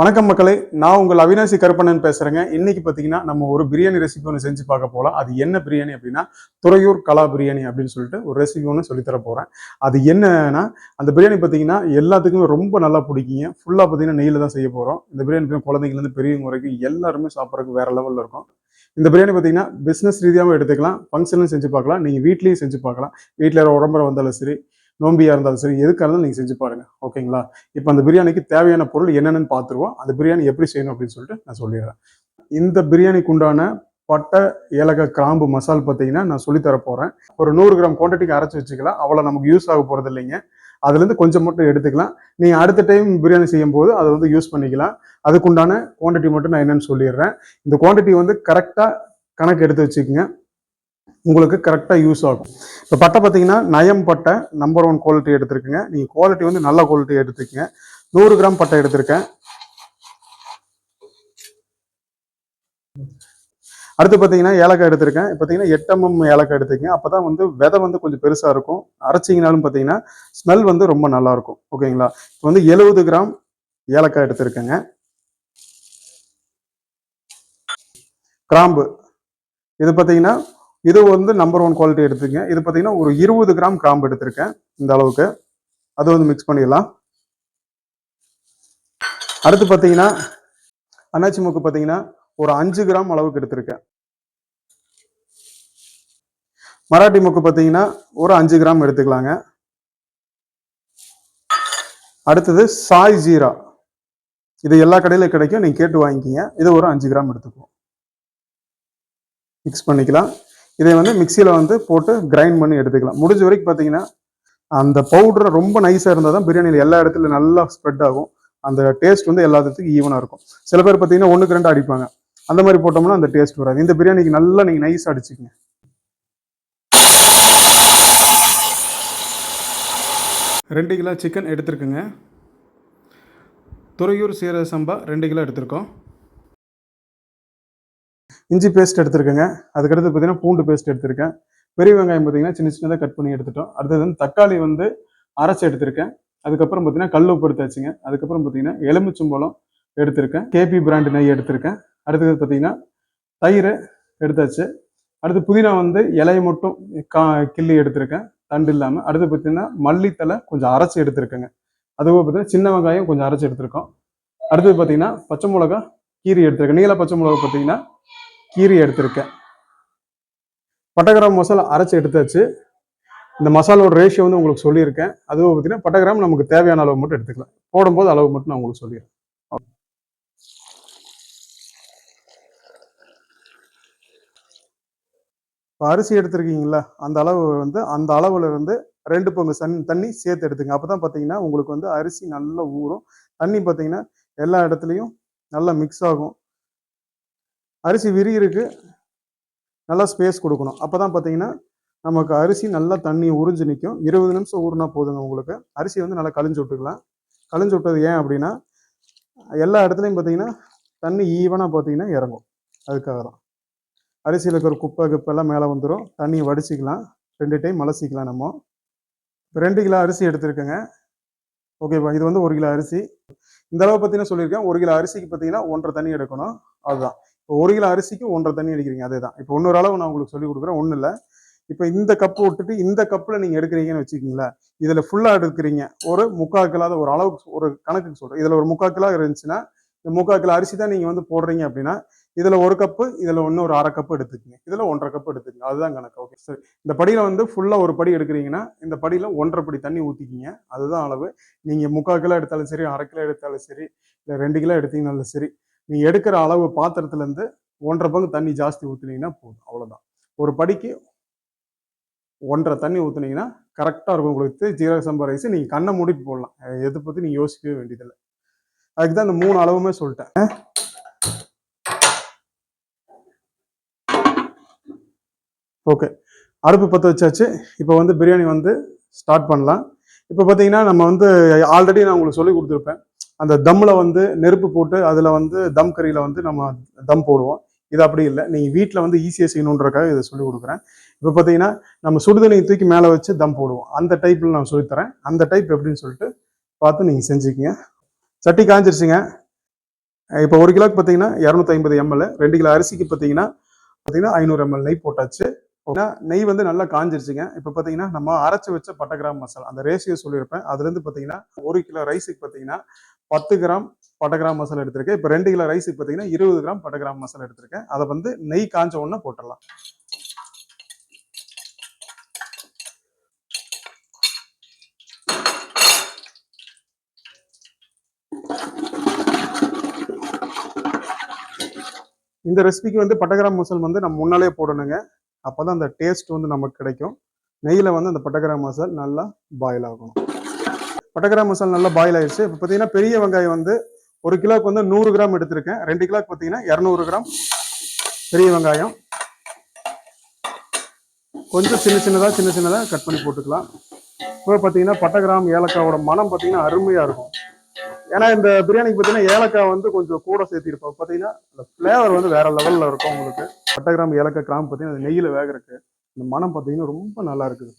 வணக்கம் மக்களே, நான் உங்கள் அவினாசி கருப்பண்ணன் பேசுறேங்க. இன்னைக்கு பார்த்தீங்கன்னா நம்ம ஒரு பிரியாணி ரெசிபி ஒன்று செஞ்சு பார்க்க போகலாம். அது என்ன பிரியாணி அப்படின்னா துறையூர் கலா பிரியாணி அப்படின்னு சொல்லிட்டு ஒரு ரெசிபி ஒன்று சொல்லித்தர போகிறேன். அது என்னன்னா அந்த பிரியாணி பார்த்தீங்கன்னா எல்லாத்துக்குமே ரொம்ப நல்லா பிடிக்குங்க. ஃபுல்லாக பார்த்தீங்கன்னா நெய்யில் தான் செய்ய போகிறோம். இந்த பிரியாணி குழந்தைங்கலேருந்து பெரியவங்க வரைக்கும் எல்லாருமே சாப்பிட்றதுக்கு வேற லெவலில் இருக்கும். இந்த பிரியாணி பார்த்தீங்கன்னா பிஸ்னஸ் ரீதியாகவும் எடுத்துக்கலாம், ஃபங்க்ஷனும் செஞ்சு பார்க்கலாம், நீங்கள் வீட்லேயும் செஞ்சு பார்க்கலாம். வீட்டில் உடம்புற வந்தாலும் சரி, நோம்பியாக இருந்தாலும் சரி, எதுக்காக இருந்தாலும் நீங்கள் செஞ்சு பாருங்க. ஓகேங்களா? இப்போ அந்த பிரியாணிக்கு தேவையான பொருள் என்னென்னு பார்த்துருவோம். அந்த பிரியாணி எப்படி செய்யணும் அப்படின்னு சொல்லிட்டு நான் சொல்லிடுறேன். இந்த பிரியாணிக்கு உண்டான பட்டை, ஏலக்காய், கிராம்பு, மசால் பார்த்தீங்கன்னா நான் சொல்லித்தர போகிறேன். ஒரு 100 கிராம் குவான்டிட்டிக்கு அரைச்சி வச்சுக்கலாம். அவ்வளோ நமக்கு யூஸ் ஆக போகிறது இல்லைங்க. அதுலேருந்து கொஞ்சம் மட்டும் எடுத்துக்கலாம். நீங்கள் அடுத்த டைம் பிரியாணி செய்யும் போது அதை வந்து யூஸ் பண்ணிக்கலாம். அதுக்குண்டான குவான்டிட்டி மட்டும் நான் என்னென்னு சொல்லிடுறேன். இந்த குவான்டிட்டி வந்து கரெக்டாக கணக்கு எடுத்து வச்சுக்கோங்க. உங்களுக்கு கரெக்டாக யூஸ் ஆகும். இப்போ பட்டை பார்த்தீங்கன்னா நயம் பட்டை நம்பர் 1 குவாலிட்டி எடுத்துருக்குங்க. நீங்கள் குவாலிட்டி வந்து நல்ல குவாலிட்டி எடுத்துக்கங்க. 100 கிராம் பட்டை எடுத்திருக்கேன். அடுத்து பார்த்தீங்கன்னா ஏலக்காய் எடுத்திருக்கேன். பார்த்தீங்கன்னா 8 mm ஏலக்காய் எடுத்துக்கங்க. அப்போ தான் வந்து விதை வந்து கொஞ்சம் பெருசாக இருக்கும். அரைச்சிங்கனாலும் பார்த்தீங்கன்னா ஸ்மெல் வந்து ரொம்ப நல்லா இருக்கும். ஓகேங்களா? இப்போ வந்து 70 கிராம் ஏலக்காய் எடுத்திருக்கேங்க. கிராம்பு இது பார்த்தீங்கன்னா இது வந்து நம்பர் 1 குவாலிட்டி எடுத்துக்கங்க. இது பார்த்தீங்கன்னா ஒரு 20 கிராம் கிராம்பு எடுத்திருக்கேன். இந்த அளவுக்கு அதை வந்து மிக்ஸ் பண்ணிடலாம். அடுத்து பார்த்தீங்கன்னா அன்னாச்சி மூக்கு பார்த்தீங்கன்னா ஒரு 5 கிராம் அளவுக்கு எடுத்திருக்கேன். மராட்டி மூக்கு பார்த்தீங்கன்னா ஒரு 5 கிராம் எடுத்துக்கலாங்க. அடுத்தது சாய் ஜீரா, இது எல்லா கடையிலும் கிடைக்கும், நீங்க கேட்டு வாங்கிக்கிங்க. இது ஒரு 5 கிராம் எடுத்துக்குவோம். மிக்ஸ் பண்ணிக்கலாம். இதை வந்து மிக்சியில் வந்து போட்டு கிரைண்ட் பண்ணி எடுத்துக்கலாம். முடிஞ்ச வரைக்கும் பார்த்தீங்கன்னா அந்த பவுடர் ரொம்ப நைஸாக இருந்தால் தான் பிரியாணியில் எல்லா இடத்துலையும் நல்லா ஸ்ப்ரெட் ஆகும். அந்த டேஸ்ட் வந்து எல்லாத்துக்கும் ஈவனாக இருக்கும். சில பேர் பார்த்தீங்கன்னா 1க்கு 2 அடிப்பாங்க. அந்த மாதிரி போட்டோம்னா அந்த டேஸ்ட் வராது. இந்த பிரியாணிக்கு நல்லா நீங்கள் நைஸ் அடிச்சுக்கங்க. ரெண்டு கிலோ சிக்கன் எடுத்துருக்குங்க. துறையூர் சீரக சம்பா 2 கிலோ எடுத்திருக்கோம். இஞ்சி பேஸ்ட் எடுத்துருக்கேங்க. அதுக்கடுத்து பார்த்தீங்கன்னா பூண்டு பேஸ்ட் எடுத்திருக்கேன். பெரிய வெங்காயம் பார்த்தீங்கன்னா சின்ன சின்னதாக கட் பண்ணி எடுத்துட்டோம். அடுத்தது வந்து தக்காளி வந்து அரைச்சி எடுத்திருக்கேன். அதுக்கப்புறம் பார்த்தீங்கன்னா கல் உப்பு எடுத்தாச்சுங்க. அதுக்கப்புறம் பார்த்தீங்கன்னா எலுமிச்சம்பழம் எடுத்திருக்கேன். கேபி பிராண்டு நெய் எடுத்திருக்கேன். அடுத்தது பார்த்தீங்கன்னா தயிர் எடுத்தாச்சு. அடுத்து புதினா வந்து இலையை மட்டும் கிள்ளி எடுத்திருக்கேன், தண்டு இல்லாமல். அடுத்து பார்த்தீங்கன்னா மல்லித்தலை கொஞ்சம் அரைச்சி எடுத்திருக்கேங்க. அதுவும் பார்த்தீங்கன்னா சின்ன வெங்காயம் கொஞ்சம் அரைச்சி எடுத்திருக்கோம். அடுத்தது பார்த்தீங்கன்னா பச்சை மிளகா கீரி எடுத்திருக்கேன். நீல பச்சை மிளகா பார்த்தீங்கன்னா கீரி எடுத்திருக்கேன். பட்டகிராம் மசாலா அரைச்சி எடுத்தாச்சு. இந்த மசாலோட ரேஷியோ வந்து உங்களுக்கு சொல்லியிருக்கேன். அதுவும் பார்த்தீங்கன்னா பட்டகிராம் நமக்கு தேவையான அளவு மட்டும் எடுத்துக்கலாம். போடும்போது அளவு மட்டும் நான் உங்களுக்கு சொல்லிடுறேன். இப்போ அரிசி எடுத்துருக்கீங்களா, அந்த அளவு வந்து அந்த அளவுல இருந்து 2 பங்கு தண்ணி சேர்த்து எடுத்துங்க. அப்போ தான் பார்த்தீங்கன்னா உங்களுக்கு வந்து அரிசி நல்லா ஊறும். தண்ணி பார்த்தீங்கன்னா எல்லா இடத்துலையும் நல்லா மிக்ஸ் ஆகும். அரிசி விரிகிறதுக்கு நல்லா ஸ்பேஸ் கொடுக்கணும். அப்போ தான் பார்த்தீங்கன்னா நமக்கு அரிசி நல்லா தண்ணி உறிஞ்சு நிற்கும். 20 நிமிஷம் ஊறினா போதுங்க. உங்களுக்கு அரிசி வந்து நல்லா கழிஞ்சு விட்டுக்கலாம். கழிஞ்சு விட்டது ஏன் அப்படின்னா எல்லா இடத்துலையும் பார்த்தீங்கன்னா தண்ணி ஈவனாக பார்த்தீங்கன்னா இறங்கும். அதுக்காக தான். அரிசியில் இருக்கிற குப்பெல்லாம் மேலே வந்துடும். தண்ணியை வடிச்சிக்கலாம். 2 டைம் அலசிக்கலாம். நம்ம 2 கிலோ அரிசி எடுத்துருக்கேங்க. ஓகேப்பா, இது வந்து 1 கிலோ அரிசி. இந்த அளவு பார்த்தீங்கன்னா சொல்லியிருக்கேன். 1 கிலோ அரிசிக்கு பார்த்தீங்கன்னா 1.5 தண்ணி எடுக்கணும். அதுதான். இப்போ 1 கிலோ அரிசிக்கு 1.5 தண்ணி அடிக்கிறீங்க. அதே தான். இப்போ இன்னொரு அளவு நான் உங்களுக்கு சொல்லி கொடுக்குறேன். ஒன்றும் இல்லை. இப்போ இந்த கப்பு விட்டுட்டு இந்த கப்பில் நீங்கள் எடுக்கிறீங்கன்னு வச்சுக்கிங்களேன். இதில் ஃபுல்லாக எடுக்கிறீங்க. ஒரு 3/4 கிலோ ஒரு அளவுக்கு ஒரு கணக்குக்கு சொல்கிறேன். இதில் ஒரு 3/4 கிலோ இருந்துச்சுன்னா இந்த 3/4 கிலோ அரிசி தான் நீங்கள் வந்து போடுறீங்க அப்படின்னா இதில் 1 கப்பு, இதில் இன்னும் ஒரு 1/2 கப்பு எடுத்துக்கங்க. இதில் 1.5 கப்பு எடுத்துக்கங்க. அதுதான் கணக்கு. ஓகே சரி. இந்த படியில் வந்து ஃபுல்லாக ஒரு படி எடுக்கிறீங்கன்னா இந்த படியில் 1.5 படி தண்ணி ஊற்றிக்கிங்க. அதுதான் அளவு. நீங்கள் 3/4 கிலோ எடுத்தாலும் சரி, 1/2 கிலோ எடுத்தாலும் சரி, இல்லை 2 கிலோ எடுத்தீங்கனாலும் சரி, நீங்கள் எடுக்கிற அளவு பாத்திரத்துலேருந்து 1.5 பங்கு தண்ணி ஜாஸ்தி ஊற்றுனீங்கன்னா போதும். அவ்வளோதான். ஒரு படிக்கு 1.5 தண்ணி ஊற்றுனீங்கன்னா கரெக்டாக இருக்கும். உங்களுக்கு ஜீரக சம்பா ரைஸ் நீங்கள் கண்ணை மூடிட்டு போடலாம். எதை பற்றி நீங்கள் யோசிக்கவே வேண்டியதில்லை. அதுக்கு தான் இந்த 3 அளவுமே சொல்லிட்டேன். ஓகே, அடுப்பு பற்ற வச்சாச்சு. இப்போ வந்து பிரியாணி வந்து ஸ்டார்ட் பண்ணலாம். இப்போ பார்த்தீங்கன்னா நம்ம வந்து ஆல்ரெடி நான் உங்களுக்கு சொல்லி கொடுத்துருப்பேன். அந்த தம்மில் வந்து நெருப்பு போட்டு அதில் வந்து தம் கறியில் வந்து நம்ம தம் போடுவோம். இது அப்படி இல்லை. நீங்கள் வீட்டில் வந்து ஈஸியாக செய்யணுன்றக்காக இதை சொல்லிக் கொடுக்குறேன். இப்போ பார்த்தீங்கன்னா நம்ம சுடுதண்ணியை தூக்கி மேலே வச்சு தம் போடுவோம். அந்த டைப்பில் நான் சொல்லித்தரேன். அந்த டைப் எப்படின்னு சொல்லிட்டு பார்த்து நீங்கள் செஞ்சுக்கிங்க. சட்டி காஞ்சிருச்சுங்க. இப்போ 1 கிலோக்கு பார்த்தீங்கன்னா 250 ml, 2 கிலோ அரிசிக்கு பார்த்தீங்கன்னா 500 ml நெய் போட்டாச்சு. நெய் வந்து நல்லா காஞ்சிருச்சுங்க. இப்போ பார்த்தீங்கன்னா நம்ம அரைச்சு வச்ச பட்டை கிராம் மசாலா அந்த ரேஷியோ சொல்லியிருப்பேன். அதுலேருந்து பார்த்தீங்கன்னா 1 கிலோ ரைஸுக்கு பார்த்தீங்கன்னா 10 கிராம் பட்டை கிராம் மசாலா எடுத்திருக்கேன். இப்போ 2 கிலோ ரைஸுக்கு பார்த்தீங்கன்னா 20 கிராம் பட்டை கிராம் மசாலா எடுத்திருக்கேன். அதை வந்து நெய் காஞ்ச உடனே போட்டுடலாம். இந்த ரெசிபிக்கு வந்து பட்டை கிராம் மசால் வந்து நம்ம முன்னாலே போடணுங்க. அப்போதான் அந்த டேஸ்ட் வந்து நமக்கு கிடைக்கும். நெய்யில் வந்து அந்த பட்டை கிராம் மசால் நல்லா பாயில் ஆகணும். பட்டை கிராம் மசால் நல்லா பாயில் ஆயிடுச்சு. இப்போ பார்த்தீங்கன்னா பெரிய வெங்காயம் வந்து 1 கிலோக்கு வந்து 100 கிராம் எடுத்திருக்கேன். 2 கிலோக்கு பார்த்தீங்கன்னா 200 கிராம் பெரிய வெங்காயம். கொஞ்சம் சின்ன சின்னதாக கட் பண்ணி போட்டுக்கலாம். இப்போ பார்த்தீங்கன்னா பட்டை கிராம் ஏலக்காவோட மனம் பார்த்தீங்கன்னா அருமையாக இருக்கும். ஏன்னா இந்த பிரியாணிக்கு பார்த்தீங்கன்னா ஏலக்காய் வந்து கொஞ்சம் கூட சேர்த்திருப்போம். பார்த்தீங்கன்னா அந்த ஃப்ளேவர் வந்து வேற லெவலில் இருக்கும் உங்களுக்கு. பட்டை கிராம் ஏலக்காய் கிராம் பார்த்தீங்கன்னா நெய்யில் வேகிறதுக்கு இந்த மனம் பார்த்தீங்கன்னா ரொம்ப நல்லா இருக்குது.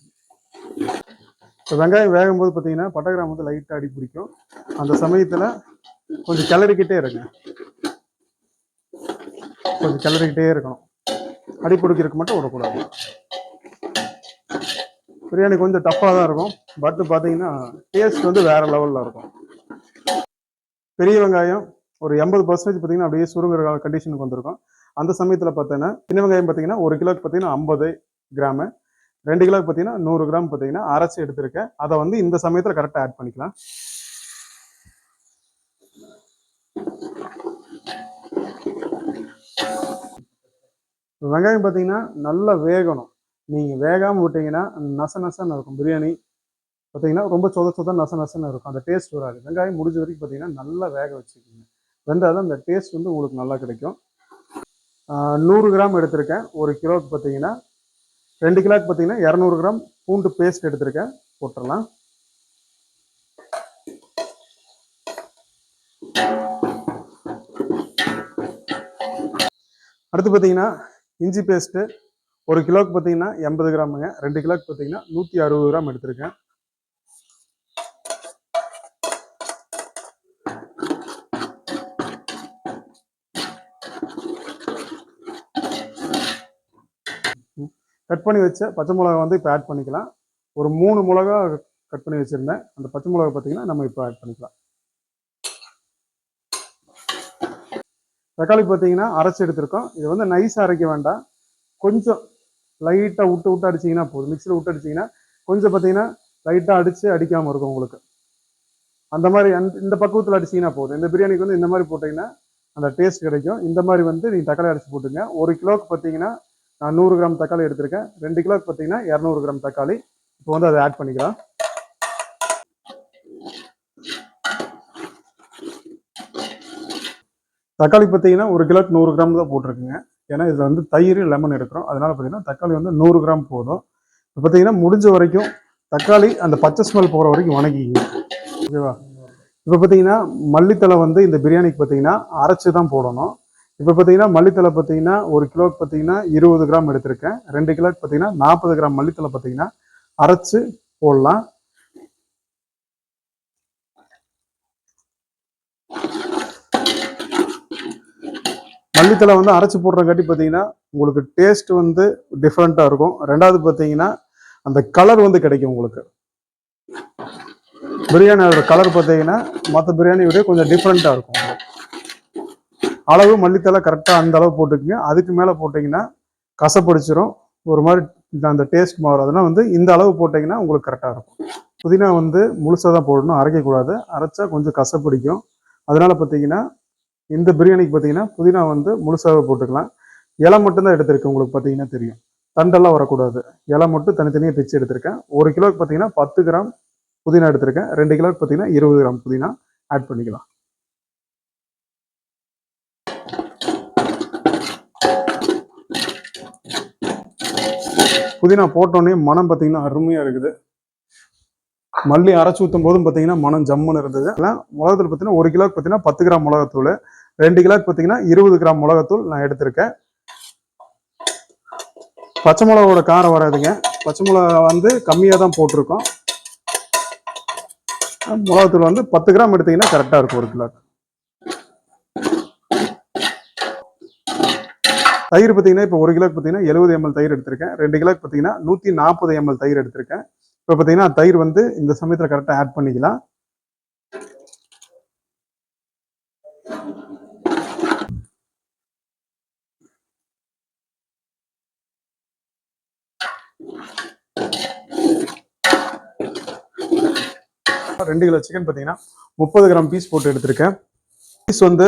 இப்போ வெங்காயம் வேகும்போது பார்த்தீங்கன்னா பட்டை கிராம் வந்து லைட்டாக அடி பிடிக்கும். அந்த சமயத்தில் கொஞ்சம் கிளறிக்கிட்டே இருங்க. கொஞ்சம் கிளறிக்கிட்டே இருக்கணும். அடி பிடிக்கிறதுக்கு மட்டும் விடக்கூடாது. பிரியாணி கொஞ்சம் டஃப்பாக தான் இருக்கும். பட் பார்த்தீங்கன்னா டேஸ்ட் வந்து வேற லெவலில் இருக்கும். பெரிய வெங்காயம் ஒரு 80% பார்த்தீங்கன்னா அப்படியே சுருங்குற கண்டிஷனுக்கு வந்திருக்கும். அந்த சமயத்தில் பார்த்தீங்கன்னா சின்ன வெங்காயம் பார்த்தீங்கன்னா 1 கிலோக்கு பார்த்தீங்கன்னா 50 கிராமு, 2 கிலோக்கு பார்த்தீங்கன்னா 100 கிராம் பார்த்தீங்கன்னா அரைச்சி எடுத்திருக்கேன். அதை வந்து இந்த சமயத்தில் கரெக்டாக ஆட் பண்ணிக்கலாம். வெங்காயம் பார்த்தீங்கன்னா நல்லா வேகணும். நீங்கள் வேகாமல் விட்டீங்கன்னா நசன்னு இருக்கும். பிரியாணி பார்த்தீங்கன்னா ரொம்ப சொத நசன்னு இருக்கும். அந்த டேஸ்ட் வராது. வெங்காயம் முடிஞ்ச வரைக்கும் பார்த்தீங்கன்னா நல்லா வேக வச்சுக்கோங்க. வெந்தால் தான் அந்த டேஸ்ட் வந்து உங்களுக்கு நல்லா கிடைக்கும். 100 கிராம் எடுத்திருக்கேன். 1 கிலோவுக்கு பார்த்தீங்கன்னா 2 கிலோவுக்கு பார்த்தீங்கன்னா 200 கிராம் பூண்டு பேஸ்ட் எடுத்திருக்கேன். போட்டுடலாம். அடுத்து பார்த்தீங்கன்னா இஞ்சி பேஸ்ட்டு 1 கிலோவுக்கு பார்த்தீங்கன்னா 80 கிராமுங்க. 2 கிலோவுக்கு பார்த்தீங்கன்னா 160 கிராம் எடுத்திருக்கேன். கட் பண்ணி வச்ச பச்சை மிளகா வந்து இப்போ ஆட் பண்ணிக்கலாம். ஒரு 3 மிளகா கட் பண்ணி வச்சுருந்தேன். அந்த பச்சை மிளகா பார்த்தீங்கன்னா நம்ம இப்போ ஆட் பண்ணிக்கலாம். தக்காளி பார்த்தீங்கன்னா அரைச்சி எடுத்திருக்கோம். இது வந்து நைஸாக அரைக்க வேண்டாம். கொஞ்சம் லைட்டாக விட்டு அடிச்சிங்கன்னா போதும். மிக்சியில் விட்டு அடிச்சிங்கன்னா கொஞ்சம் பார்த்தீங்கன்னா லைட்டாக அடிக்காமல் இருக்கும் உங்களுக்கு. அந்த மாதிரி இந்த பக்குவத்தில் அடிச்சிங்கன்னா போதும். இந்த பிரியாணிக்கு வந்து இந்த மாதிரி போட்டிங்கன்னா அந்த டேஸ்ட் கிடைக்கும். இந்த மாதிரி வந்து நீங்கள் தக்காளி அரைச்சி போட்டுங்க. 1 கிலோவுக்கு பார்த்தீங்கன்னா நான் 100 கிராம் தக்காளி எடுத்திருக்கேன். 2 கிலோவுக்கு பார்த்தீங்கன்னா 200 கிராம் தக்காளி. இப்போ வந்து அதை ஆட் பண்ணிக்கலாம். தக்காளி பார்த்தீங்கன்னா 1 கிலோக்கு 100 கிராம் தான் போட்டிருக்குங்க. ஏன்னா இதில் வந்து தயிர் லெமன் எடுக்கிறோம். அதனால பார்த்தீங்கன்னா தக்காளி வந்து 100 கிராம் போதும். இப்போ பார்த்தீங்கன்னா முடிஞ்ச வரைக்கும் தக்காளி அந்த பச்சை ஸ்மெல் போகிற வரைக்கும் வணங்கிங்க. ஓகேவா? இப்போ பார்த்தீங்கன்னா மல்லித்தலை வந்து இந்த பிரியாணிக்கு பார்த்தீங்கன்னா அரைச்சி தான் போடணும். இப்போ பார்த்தீங்கன்னா மல்லித்தலை பார்த்தீங்கன்னா 1 கிலோக்கு பார்த்தீங்கன்னா 20 கிராம் எடுத்திருக்கேன். 2 கிலோக்கு பார்த்தீங்கன்னா 40 கிராம் மல்லித்தலை பார்த்தீங்கன்னா அரைச்சு போடலாம். மல்லித்தலை வந்து அரைச்சி போடுறங்காட்டி பார்த்தீங்கன்னா உங்களுக்கு டேஸ்ட் வந்து டிஃப்ரெண்ட்டாக இருக்கும். ரெண்டாவது பார்த்தீங்கன்னா அந்த கலர் வந்து கிடைக்கும் உங்களுக்கு. பிரியாணியோட கலர் பார்த்தீங்கன்னா மற்ற பிரியாணி விட கொஞ்சம் டிஃப்ரெண்ட்டாக இருக்கும். அளவு மல்லித்தலை கரெக்டாக அந்த அளவு போட்டுக்குங்க. அதுக்கு மேலே போட்டிங்கன்னா கசப்படிச்சிடும். ஒரு மாதிரி அந்த டேஸ்ட் மாறும். அதனால் வந்து இந்த அளவு போட்டிங்கன்னா உங்களுக்கு கரெக்டாக இருக்கும். புதினா வந்து முழுசாக தான் போடணும், அரைக்கக்கூடாது. அரைச்சா கொஞ்சம் கசப்படிக்கும். அதனால் பார்த்தீங்கன்னா இந்த பிரியாணிக்கு பார்த்தீங்கன்னா புதினா வந்து முழுசாகவே போட்டுக்கலாம். இலை மட்டும்தான் எடுத்திருக்கேன். உங்களுக்கு பார்த்தீங்கன்னா தெரியும், தண்டெல்லாம் வரக்கூடாது. இலை மட்டும் தனித்தனியாக பிச்சு எடுத்திருக்கேன். 1 கிலோக்கு பார்த்தீங்கன்னா 10 கிராம் புதினா எடுத்திருக்கேன். 2 கிலோக்கு பார்த்தீங்கன்னா 20 கிராம் புதினா ஆட் பண்ணிக்கலாம். புதினா போட்டோன்னே மனம் பார்த்தீங்கன்னா அருமையாக இருக்குது. மல்லி அரைச்சி ஊற்றும் போதும் பார்த்தீங்கன்னா மனம் ஜம்முன்னு இருந்தது. எல்லாம் மிளகாத்தூள் பார்த்தீங்கன்னா 1 கிலோக்கு பார்த்தீங்கன்னா 10 கிராம் மிளகாத்தூள், 2 கிலோக்கு பார்த்தீங்கன்னா 20 கிராம் மிளகாத்தூள் நான் எடுத்திருக்கேன். பச்சை மிளகாவோட காரம் வராதுங்க. பச்சை மிளகா வந்து கம்மியாக தான் போட்டிருக்கோம். மிளகாத்தூள் வந்து 10 கிராம் எடுத்தீங்கன்னா கரெக்டாக இருக்கும் 1 கிலோக்கு. தயிர் பார்த்தீங்கன்னா இப்போ 1 கிலோக்கு பார்த்தீங்கன்னா 70 ml தயிர் எடுத்திருக்கேன். 2 கிலோக்கு பார்த்தீங்கன்னா 140 ml தயிர் எடுத்திருக்கேன். இப்போ பார்த்தீங்கன்னா தயிர் வந்து இந்த சமயத்தில் கரெக்டாக ஆட் பண்ணிக்கலாம். ரெண்டு கிலோ சிக்கன் பார்த்தீங்கன்னா 30 கிராம் பீஸ் போட்டு எடுத்திருக்கேன். பீஸ் வந்து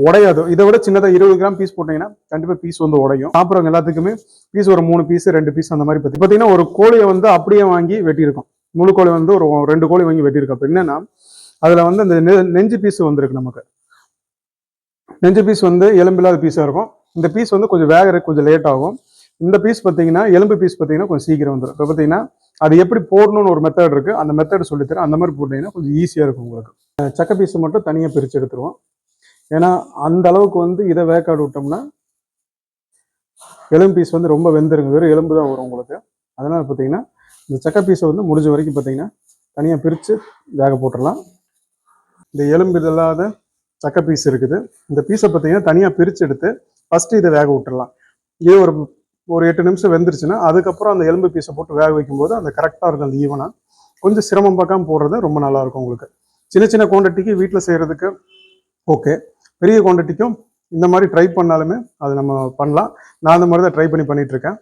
உடையாது. இதை விட சின்னதாக 20 கிராம் பீஸ் போட்டீங்கன்னா கண்டிப்பாக பீஸ் வந்து உடையும். சாப்பிட்றவங்க எல்லாத்துக்குமே பீஸ் ஒரு 3 பீஸ் 2 பீஸ் அந்த மாதிரி பார்த்தீங்கன்னா ஒரு கோழியை வந்து அப்படியே வாங்கி வெட்டியிருக்கோம். முழு கோழி வந்து ஒரு 2 கோழி வாங்கி வெட்டியிருக்கோம். அப்போ என்னன்னா அதில் வந்து அந்த நெஞ்சு பீஸ் வந்துருக்கு. நமக்கு நெஞ்சு பீஸ் வந்து எலும்பில்லாத பீஸாக இருக்கும். இந்த பீஸ் வந்து கொஞ்சம் வேகறதுக்கு கொஞ்சம் லேட் ஆகும். இந்த பீஸ் பார்த்தீங்கன்னா எலும்பு பீஸ் பார்த்தீங்கன்னா கொஞ்சம் சீக்கிரம் வந்துடும். இப்போ பார்த்தீங்கன்னா அது எப்படி போடணும்னு ஒரு மெத்தட் இருக்கு. அந்த மெத்தட் சொல்லித்தரேன். அந்த மாதிரி போட்டீங்கன்னா கொஞ்சம் ஈஸியாக இருக்கும் உங்களுக்கு. சக்க பீஸ் மட்டும் தனியாக பிரித்து எடுத்துருவோம். ஏன்னா அந்த அளவுக்கு வந்து இதை வேக்காடு விட்டோம்னா எலும்பு பீஸ் வந்து ரொம்ப வெந்துருங்க. வெறும் எலும்பு தான் வரும் உங்களுக்கு. அதனால பார்த்தீங்கன்னா இந்த சக்க பீஸை வந்து முடிஞ்ச வரைக்கும் பார்த்தீங்கன்னா தனியாக பிரித்து வேக போட்டுடலாம். இந்த எலும்பு இல்லாத சக்க பீஸ் இருக்குது. இந்த பீஸை பார்த்தீங்கன்னா தனியாக பிரித்து எடுத்து ஃபஸ்ட்டு இதை வேக விட்டுடலாம். இது ஒரு 8 நிமிஷம் வெந்துருச்சுன்னா அதுக்கப்புறம் அந்த எலும்பு பீஸை போட்டு வேக வைக்கும்போது அந்த கரெக்டாக இருக்கும். அந்த ஈவனாக கொஞ்சம் சிரமம் பார்க்காம போடுறது ரொம்ப நல்லாயிருக்கும் உங்களுக்கு. சின்ன சின்ன குவான்டிட்டிக்கு வீட்டில் செய்கிறதுக்கு ஓகே. பெரிய குவான்டிட்டிக்கும் இந்த மாதிரி ட்ரை பண்ணாலுமே அது நம்ம பண்ணலாம். நான் அந்த மாதிரி தான் ட்ரை பண்ணிட்டு இருக்கேன்.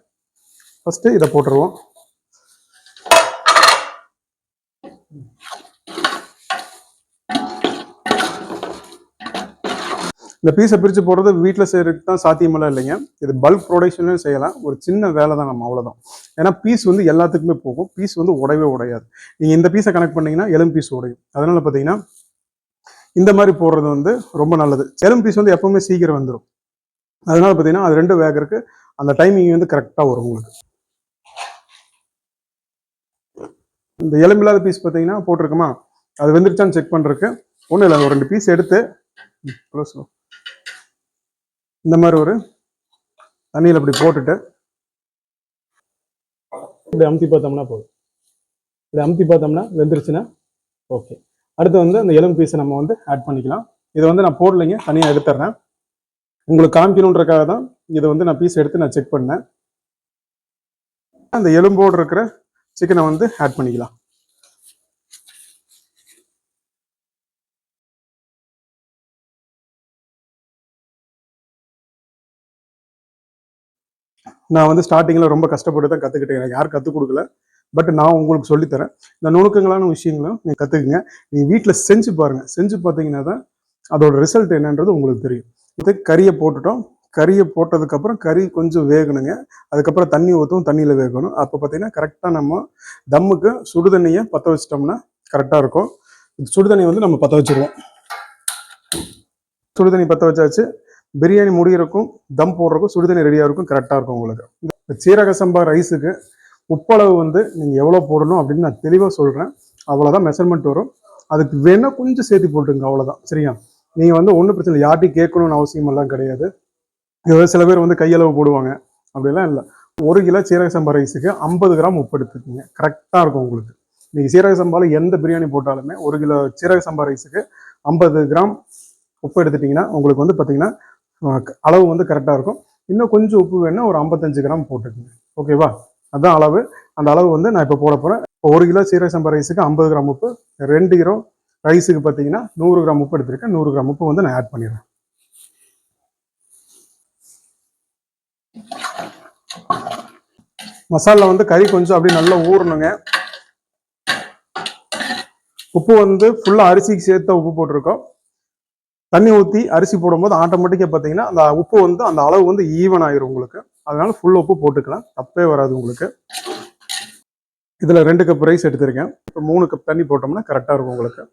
ஃபஸ்ட்டு இதை போட்டுருவோம். இந்த பீஸை பிரித்து போடுறது வீட்டில் செய்கிறதுக்கு தான் சாத்தியமெல்லாம் இல்லைங்க. இது பல்க் ப்ரொடக்ஷன்லையும் செய்யலாம். ஒரு சின்ன வேலை தான் நம்ம, அவ்வளோதான். ஏன்னா பீஸ் வந்து எல்லாத்துக்குமே போகும். பீஸ் வந்து உடையவே உடையாது. நீங்கள் இந்த பீஸை கனெக்ட் பண்ணிங்கன்னா எலும்பு பீஸ் உடையும். அதனால் பார்த்தீங்கன்னா இந்த மாதிரி போடுறது வந்து ரொம்ப நல்லது. எலும்பு பீஸ் வந்து எப்பவுமே சீக்கிரம் வந்துடும். அதனால பார்த்தீங்கன்னா அது ரெண்டு வேகருக்கு அந்த டைமிங் வந்து கரெக்டாக வரும் உங்களுக்கு. இந்த எலும்பில்லாத பீஸ் பார்த்தீங்கன்னா போட்டிருக்குமா, அது வெந்துருச்சான்னு செக் பண்ணுறதுக்கு ஒன்றும் இல்லை. ஒரு 2 பீஸ் எடுத்து இந்த மாதிரி ஒரு தண்ணியில் இப்படி போட்டுட்டு இப்படி அமுத்தி பார்த்தோம்னா போதும். இப்படி அமுத்தி பார்த்தோம்னா வெந்துருச்சுன்னா ஓகே. அடுத்து வந்து அந்த எலும்பு பீஸை நம்ம வந்து ஆட் பண்ணிக்கலாம். இதை வந்து நான் போடலைங்க, தனியாக எடுத்துட்றேன். உங்களுக்கு காமிக்கணுன்றக்காக தான் இதை வந்து நான் பீஸ் எடுத்து நான் செக் பண்ணேன். அந்த எலும்போடு இருக்கிற சிக்கனை வந்து ஆட் பண்ணிக்கலாம். நான் வந்து ஸ்டார்டிங்கில் ரொம்ப கஷ்டப்பட்டு தான் கற்றுக்கிட்டேன். எனக்கு யாரும் கற்றுக் கொடுக்கல. பட் நான் உங்களுக்கு சொல்லித்தரேன். இந்த நுணுக்கங்களான விஷயங்களும் நீங்கள் கற்றுக்குங்க. நீங்கள் வீட்டில் செஞ்சு பாருங்கள். செஞ்சு பார்த்தீங்கன்னா தான் அதோட ரிசல்ட் என்னன்றது உங்களுக்கு தெரியும். இது கறியை போட்டுட்டோம். கறியை போட்டதுக்கப்புறம் கறி கொஞ்சம் வேகணுங்க. அதுக்கப்புறம் தண்ணி ஊற்றும், தண்ணியில் வேகணும். அப்போ பார்த்தீங்கன்னா கரெக்டாக நம்ம தம்முக்கு சுடு தண்ணியை பற்ற வச்சிட்டோம்னா கரெக்டாக இருக்கும். சுடு தண்ணி வந்து நம்ம பற்ற வச்சுருவோம். சுடு தண்ணி பற்ற வச்சாச்சு. பிரியாணி முடிகிறக்கும் தம் போடுறக்கும் சுடுதண்ணி ரெடியாக இருக்கும். கரெக்டாக இருக்கும் உங்களுக்கு. இந்த சீரக சம்பா ரைஸுக்கு உப்பளவு வந்து நீங்கள் எவ்வளோ போடணும் அப்படின்னு நான் தெளிவாக சொல்கிறேன். அவ்வளோதான் மெஷர்மெண்ட் வரும். அதுக்கு வேணால் கொஞ்சம் சேர்த்து போட்டுங்க, அவ்வளோதான். சரியா? நீங்கள் வந்து ஒன்றும் பிரச்சனை இல்லை. யார்ட்டையும் கேட்கணும்னு அவசியம் எல்லாம் கிடையாது. சில பேர் வந்து கையளவு போடுவாங்க, அப்படிலாம் இல்லை. 1 கிலோ சீரக சம்பா ரைஸுக்கு 50 கிராம் உப்பு எடுத்துக்கோங்க. கரெக்டாக இருக்கும் உங்களுக்கு. நீங்கள் சீரக சம்பாவில் எந்த பிரியாணி போட்டாலுமே 1 கிலோ சீரக சம்பா ரைஸுக்கு 50 கிராம் உப்பு எடுத்துட்டிங்கன்னா உங்களுக்கு வந்து பார்த்தீங்கன்னா அளவு வந்து கரெக்டாக இருக்கும். இன்னும் கொஞ்சம் உப்பு வேணுன்னா ஒரு 55 கிராம் போட்டுக்கோங்க. ஓகேவா? அதுதான் அளவு. அந்த அளவு வந்து நான் இப்போ போட போகிறேன். இப்போ 1 கிலோ சீரக சம்பா ரைஸுக்கு 50 கிராம் உப்பு, 2 கிலோ ரைஸுக்கு பார்த்தீங்கன்னா 100 கிராம் உப்பு எடுத்திருக்கேன். 100 கிராம் உப்பு வந்து நான் ஆட் பண்ணிடுறேன். மசாலா வந்து கறி கொஞ்சம் அப்படியே நல்லா ஊறணுங்க. உப்பு வந்து ஃபுல்லாக அரிசிக்கு சேர்த்த உப்பு போட்டிருக்கோம். தண்ணி ஊற்றி அரிசி போடும்போது ஆட்டோமேட்டிக்காக பார்த்தீங்கன்னா அந்த உப்பு வந்து அந்த அளவு வந்து ஈவன் ஆயிரும் உங்களுக்கு. அதனால ஃபுல் உப்பு போட்டுக்கலாம், தப்பே வராது உங்களுக்கு. இதில் 2 கப் ரைஸ் எடுத்திருக்கேன். இப்போ 3 கப் தண்ணி போட்டோம்னா கரெக்டாக இருக்கும் உங்களுக்கு.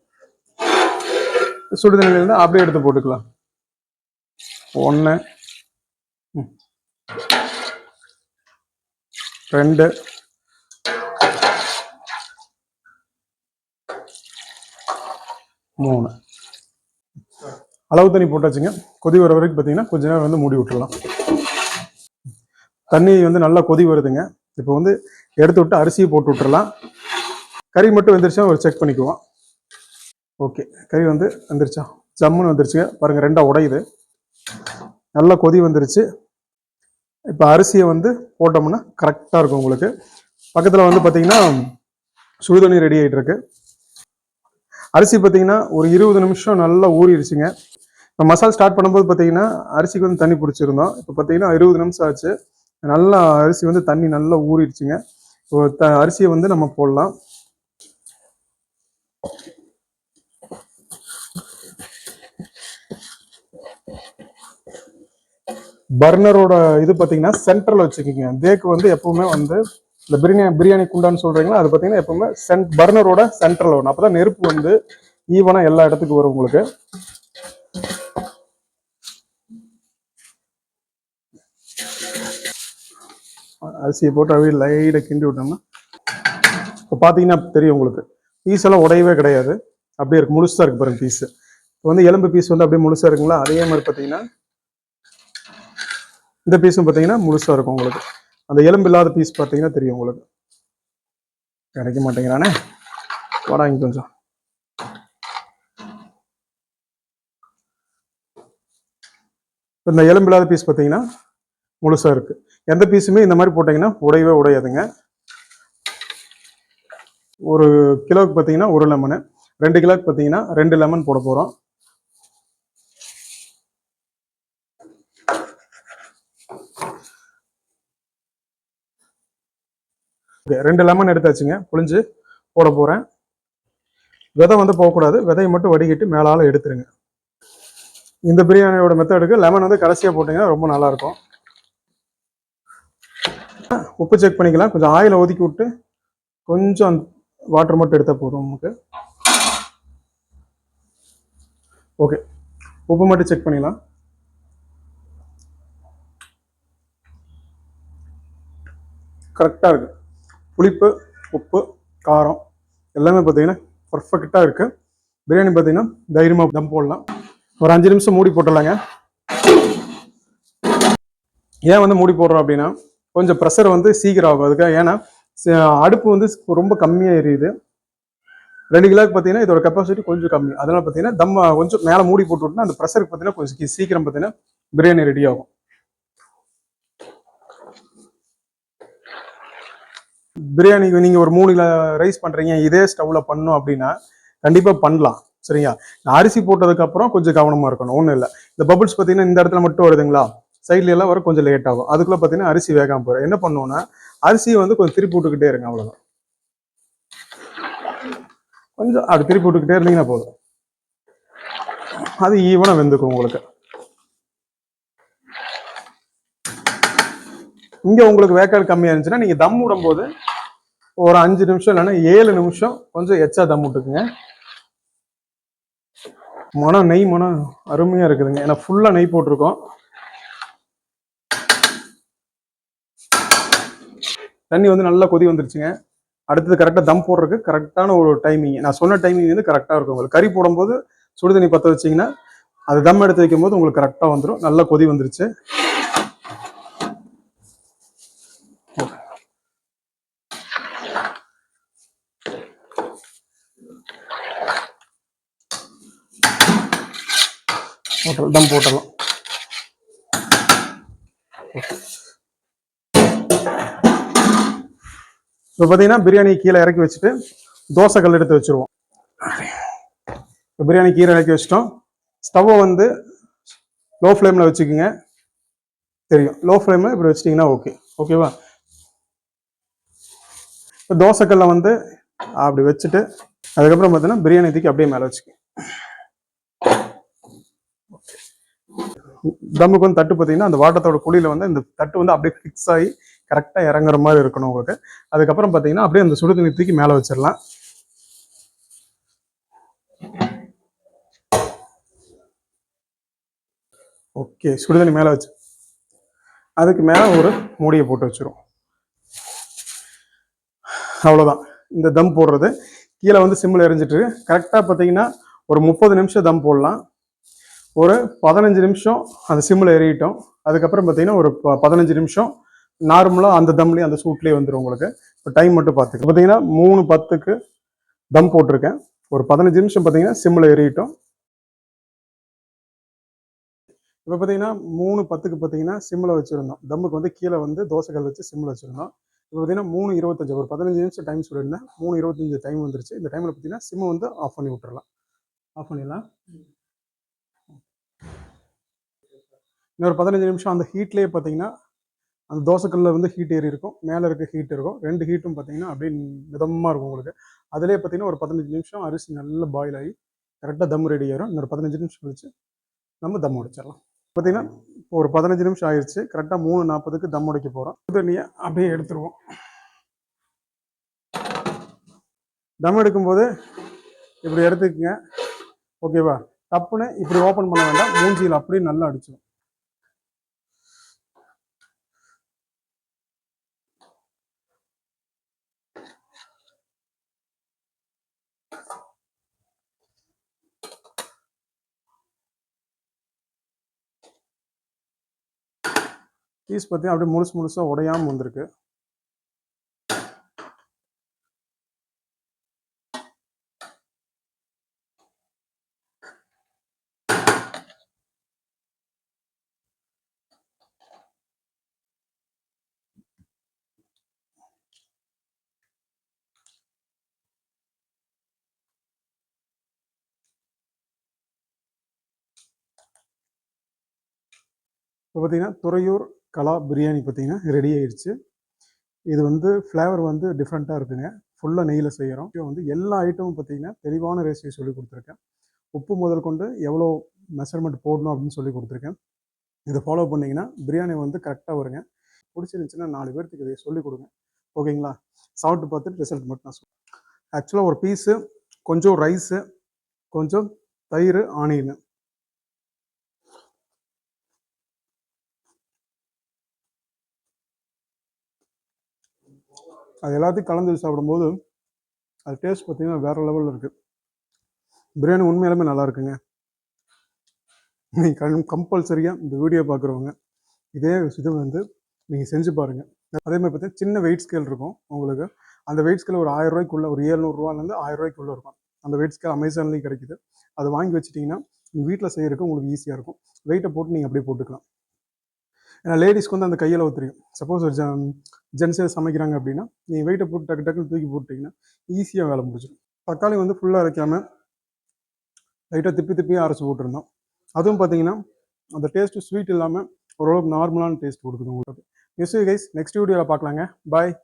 சுடு தண்ணியிலேருந்து அப்படியே எடுத்து போட்டுக்கலாம். 1 2 3 அளவு தண்ணி போட்டாச்சுங்க. கொதி வர வரைக்கும் பார்த்தீங்கன்னா கொஞ்ச நேரம் வந்து மூடி விட்டுடலாம். தண்ணி வந்து நல்லா கொதி வருதுங்க. இப்போ வந்து எடுத்து விட்டு அரிசியை போட்டு விட்டுறலாம். கறி மட்டும் வெந்துருச்சா ஒரு செக் பண்ணிக்குவோம். ஓகே, கறி வந்து வெந்துருச்சா? ஜம்முன்னு வந்துருச்சுங்க. பாருங்கள், 2ஆக உடையுது. நல்லா கொதி வந்துருச்சு. இப்போ அரிசியை வந்து போட்டோம்னா கரெக்டாக இருக்கும் உங்களுக்கு. பக்கத்தில் வந்து பார்த்தீங்கன்னா சுடுதண்ணி ரெடி ஆகிட்டு இருக்கு. அரிசி பார்த்தீங்கன்னா ஒரு 20 நிமிஷம் நல்லா ஊறிடுச்சுங்க. இப்போ மசாலா ஸ்டார்ட் பண்ணும்போது பார்த்தீங்கன்னா அரிசிக்கு வந்து தண்ணி பிடிச்சிருந்தோம். இப்போ பார்த்தீங்கன்னா 20 நிமிஷம் ஆச்சு. நல்லா அரிசி வந்து தண்ணி நல்லா ஊறிடுச்சுங்க. இப்போ அரிசியை வந்து நம்ம போடலாம். பர்னரோட இது பார்த்தீங்கன்னா சென்டரில் வச்சுக்கோங்க. தேக்கு வந்து எப்பவுமே வந்து இந்த பிரியாணி குண்டான்னு சொல்றீங்களா, அது பார்த்தீங்கன்னா எப்பவுமே பர்னரோட சென்டரில் வரும். அப்போ தான் நெருப்பு வந்து ஈவனாக எல்லா இடத்துக்கும் வரும் உங்களுக்கு. அரிசியை போட்டு அப்படியே லைட்டாக கிண்டி விட்டோம்னா இப்போ பார்த்தீங்கன்னா தெரியும் உங்களுக்கு. பீஸ் எல்லாம் உடையவே கிடையாது, அப்படியே இருக்கு, முழுசாக இருக்கு பாருங்க பீஸ். இப்போ வந்து எலும்பு பீஸ் வந்து அப்படியே முழுசாக இருக்குங்களா, அதே மாதிரி பார்த்தீங்கன்னா இந்த பீஸும் பார்த்தீங்கன்னா முழுசாக இருக்கும் உங்களுக்கு. அந்த எலும்பு இல்லாத பீஸ் பார்த்தீங்கன்னா தெரியும் உங்களுக்கு. கிடைக்க மாட்டேங்கிறானே, வாடாங்க கொஞ்சம். இந்த எலும்பு இல்லாத பீஸ் பார்த்தீங்கன்னா முழுசாக இருக்கு. எந்த பீஸுமே இந்த மாதிரி போட்டிங்கன்னா உடையவே உடையாதுங்க. ஒரு கிலோவுக்கு பார்த்தீங்கன்னா 1 லெமனு, 2 கிலோவுக்கு பார்த்தீங்கன்னா 2 லெமன் போட போகிறோம். ஓகே, 2 லெமன் எடுத்தாச்சுங்க, புளிஞ்சு போட போகிறேன். விதை வந்து போகக்கூடாது, விதையை மட்டும் வடிகட்டி மேலால் எடுத்துருங்க. இந்த பிரியாணியோட மெத்தடுக்கு லெமன் வந்து கடைசியாக போட்டிங்கன்னா ரொம்ப நல்லாயிருக்கும். உப்பு செக் பண்ணிக்கலாம். கொஞ்சம் ஆயிலை ஒதுக்கி விட்டு கொஞ்சம் வாட்டர் மட்டும் எடுத்தால் போதும் நமக்கு. ஓகே, உப்பு மட்டும் செக் பண்ணிக்கலாம். கரெக்டாக இருக்குது. புளிப்பு, உப்பு, காரம் எல்லாமே பார்த்தீங்கன்னா பர்ஃபெக்டாக இருக்குது. பிரியாணி பார்த்தீங்கன்னா தைரியமாக தம் போடலாம். ஒரு 5 நிமிஷம் மூடி போட்டுடலாங்க. ஏன் வந்து மூடி போடுறோம் அப்படின்னா கொஞ்சம் ப்ரெஷர் வந்து சீக்கிரம் ஆகும் அதுக்காக. ஏன்னா அடுப்பு வந்து ரொம்ப கம்மியாக எரியுது. 2 கிலோவுக்கு பார்த்தீங்கன்னா இதோட கெப்பாசிட்டி கொஞ்சம் கம்மி. அதனால பார்த்தீங்கன்னா தம் கொஞ்சம் மேலே மூடி போட்டு விட்டுனா அந்த ப்ரெஷருக்கு பார்த்தீங்கன்னா கொஞ்சம் சீக்கிரம் பார்த்தீங்கன்னா பிரியாணி ரெடி ஆகும். பிரியாணிக்கு நீங்கள் ஒரு 3 கிலோ ரைஸ் பண்ணுறீங்க, இதே ஸ்டவ்வில் பண்ணணும் அப்படின்னா கண்டிப்பாக பண்ணலாம். சரிங்களா? அரிசி போட்டதுக்கப்புறம் கொஞ்சம் கவனமாக இருக்கணும். ஒன்றும் இல்லை, இந்த பபுள்ஸ் பார்த்தீங்கன்னா இந்த இடத்துல மட்டும் வருதுங்களா, சைட்ல எல்லாம் வர கொஞ்சம் லேட் ஆகும். அதுக்குள்ளே பார்த்தீங்கன்னா அரிசி வேகாமல் போயிடும். என்ன பண்ணுவோன்னா அரிசியை வந்து கொஞ்சம் திருப்பி விட்டுக்கிட்டே இருங்க, அவ்வளோதான். கொஞ்சம் அப்படி திருப்பி விட்டுக்கிட்டே இருந்தீங்கன்னா போதும், அது ஈவனாக வெந்துக்கும் உங்களுக்கு. இங்கே உங்களுக்கு வேக்காடு கம்மியாக இருந்துச்சுன்னா நீங்கள் தம் விடும்போது ஒரு 5 நிமிஷம் இல்லைன்னா 7 நிமிஷம் கொஞ்சம் எச்சா தம் விட்டுக்குங்க. நெய் மனம் அருமையாக இருக்குதுங்க, ஏன்னா ஃபுல்லாக நெய் போட்டிருக்கோம். தண்ணி வந்து நல்லா கொதி வந்துருச்சுங்க. அடுத்தது கரெக்டாக தம் போடுறதுக்கு கரெக்டான ஒரு டைமிங், நான் சொன்ன டைமிங் வந்து கரெக்டாக இருக்கும் உங்களுக்கு. கறி போடும்போது சுடு தண்ணி பற்ற வச்சிங்கன்னா அது தம் எடுத்து வைக்கும் போது உங்களுக்கு கரெக்டாக வந்துடும். நல்லா கொதி வந்துருச்சு. தம் போட்டலாம். இப்போ பார்த்தீங்கன்னா பிரியாணி கீழே இறக்கி வச்சுட்டு தோசை கல் எடுத்து வச்சுருவோம். இப்போ பிரியாணி கீழே இறக்கி வச்சிட்டோம். ஸ்டவ்வை வந்து லோ ஃப்ளேமில் வச்சுக்கோங்க. தெரியும், லோ ஃப்ளேமில் இப்படி வச்சிட்டிங்கன்னா ஓகேவா. இப்போ தோசைக்கல்லை வந்து அப்படி வச்சுட்டு அதுக்கப்புறம் பார்த்தீங்கன்னா பிரியாணி தூக்கி அப்படியே மேலே வச்சுக்கோங்க. தம்முக்கு வந்து தட்டு பார்த்தீங்கன்னா அந்த வாட்டத்தோட குழியில் வந்து இந்த தட்டு வந்து அப்படியே ஃபிக்ஸ் ஆகி கரெக்டாக இறங்குற மாதிரி இருக்கணும் உங்களுக்கு. அதுக்கப்புறம் பார்த்தீங்கன்னா அப்படியே அந்த சுடு தண்ணி தூக்கி மேலே வச்சிடலாம். ஓகே, சுடுதண்ணி மேலே வச்சு அதுக்கு மேலே ஒரு மூடியை போட்டு வச்சிரும். அவ்வளோதான் இந்த தம் போடுறது. கீழே வந்து சிம்மில் எரிஞ்சிட்டு கரெக்டாக பார்த்தீங்கன்னா ஒரு 30 நிமிஷம் தம் போடலாம். ஒரு 15 நிமிஷம் அந்த சிம்மில் எறிட்டோம். அதுக்கப்புறம் பார்த்தீங்கன்னா ஒரு 15 நிமிஷம் நார்மலாக அந்த தம்லேயே அந்த சூட்லேயே வந்துடும் உங்களுக்கு. இப்போ டைம் மட்டும் பார்த்துக்க பார்த்தீங்கன்னா 3:10க்கு தம் போட்டிருக்கேன். ஒரு 15 நிமிஷம் பார்த்தீங்கன்னா சிம்மில் எறிட்டோம். இப்போ பார்த்தீங்கன்னா 3:10க்கு பார்த்தீங்கன்னா சிம்மில் வச்சுருந்தோம். தம்முக்கு வந்து கீழே வந்து தோசைக்கல் வச்சு சிம்மில் வச்சுருந்தோம். இப்போ பார்த்தீங்கன்னா 3:25 ஒரு 15 நிமிஷம் டைம் சொல்லியிருந்தேன். 3:25 டைம் வந்துருச்சு. இந்த டைமில் பார்த்தீங்கன்னா சிம்மை வந்து ஆஃப் பண்ணி விட்டுறலாம். ஆஃப் பண்ணிடலாம். இன்னொரு 15 நிமிஷம் அந்த ஹீட்லேயே பார்த்தீங்கன்னா அந்த தோசைக்கல்லில் வந்து ஹீட் ஏறி இருக்கும், மேலே இருக்க ஹீட் இருக்கும். 2 ஹீட்டும் பார்த்தீங்கன்னா அப்படியே மிதமாக இருக்கும் உங்களுக்கு. அதிலே பார்த்தீங்கன்னா ஒரு 15 நிமிஷம் அரிசி நல்லா பாயில் ஆகி கரெக்டாக தம் ரெடி ஆயிரும். இன்னொரு 15 நிமிஷம் கழிச்சு நம்ம தம் உடைச்சிடலாம். பார்த்தீங்கன்னா இப்போ ஒரு 15 நிமிஷம் ஆயிடுச்சு. கரெக்டாக 3:40க்கு தம் உடைக்க போகிறோம். தண்ணியை அப்படியே எடுத்துருவோம். தம் எடுக்கும்போது இப்படி எடுத்துக்கங்க. ஓகேவா? டப்புன்னு இப்படி ஓப்பன் பண்ண வேண்டாம். மூஞ்சியில் அப்படியே நல்லா அடிச்சிடும். பீஸ் பார்த்தீங்கன்னா அப்படியே முழுசாக உடையாமல் வந்திருக்கு. இப்போ பார்த்தீங்கன்னா துறையூர் கலா பிரியாணி பார்த்தீங்கன்னா ரெடி ஆயிடுச்சு. இது வந்து ஃப்ளேவர் வந்து டிஃப்ரெண்ட்டாக இருக்குங்க. ஃபுல்லாக நெய்யில் செய்கிறோம். இப்போ வந்து எல்லா ஐட்டமும் பார்த்தீங்கன்னா தெளிவான ரெசிபி சொல்லி கொடுத்துருக்கேன். உப்பு முதல் கொண்டு எவ்வளோ மெஷர்மெண்ட் போடணும் அப்படின்னு சொல்லி கொடுத்துருக்கேன். இதை ஃபாலோ பண்ணிங்கன்னா பிரியாணி வந்து கரெக்டாக வருங்க. பிடிச்சிருந்துச்சுன்னா 4 பேர்த்துக்கு இதை சொல்லிக் கொடுங்க. ஓகேங்களா? சாப்பிட்டு பார்த்துட்டு ரிசல்ட் மட்டும் நான் சொல்லுவேன். ஆக்சுவலாக ஒரு பீஸு, கொஞ்சம் ரைஸு, கொஞ்சம் தயிர், ஆனியன் அது எல்லாத்தையும் கலந்து சாப்பிடும்போது அது டேஸ்ட் பார்த்தீங்கன்னா வேறு லெவலில் இருக்குது. பிரியாணி உண்மையாலுமே நல்லா இருக்குங்க. நீங்கள் கம்பல்சரியாக இந்த வீடியோ பார்க்குறவங்க இதே இது வந்து நீங்கள் செஞ்சு பாருங்கள். அதே மாதிரி பார்த்தீங்கன்னா சின்ன வெயிட் ஸ்கேல் இருக்கும் உங்களுக்கு. அந்த வெயிட் ஸ்கேல் ஒரு 1000 ரூபாய்க்குள்ளே, ஒரு 700 ரூபாலேருந்து 1000 ரூபாய்க்குள்ளே இருக்கும். அந்த வெயிட் ஸ்கேல் அமேசான்லேயும் கிடைக்குது. அதை வாங்கி வச்சுட்டிங்கன்னா நீங்கள் வீட்டில் செய்கிறதுக்கு உங்களுக்கு ஈஸியாக இருக்கும். வெயிட்டை போட்டு நீங்கள் அப்படியே போட்டுக்கலாம். ஏன்னா லேடிஸ்க்கு வந்து அந்த கையளவு தெரியும். சப்போஸ் ஒரு ஜென்ஸே சமைக்கிறாங்க அப்படின்னா நீங்கள் வெயிட்டை போட்டு டக்கு டக்குன்னு தூக்கி போட்டிங்கன்னா ஈஸியாக வேலை முடிச்சிடும். தக்காளி வந்து ஃபுல்லாக அரைக்காமல் லைட்டாக திப்பியாக அரைச்சி போட்டிருந்தோம். அதுவும் பார்த்தீங்கன்னா அந்த டேஸ்ட்டு ஸ்வீட் இல்லாமல் ஓரளவுக்கு நார்மலான டேஸ்ட் கொடுக்குது உங்களுக்கு. மிஸ் யூ கைஸ், நெக்ஸ்ட் வீடியோவில் பார்க்கலாங்க. பாய்.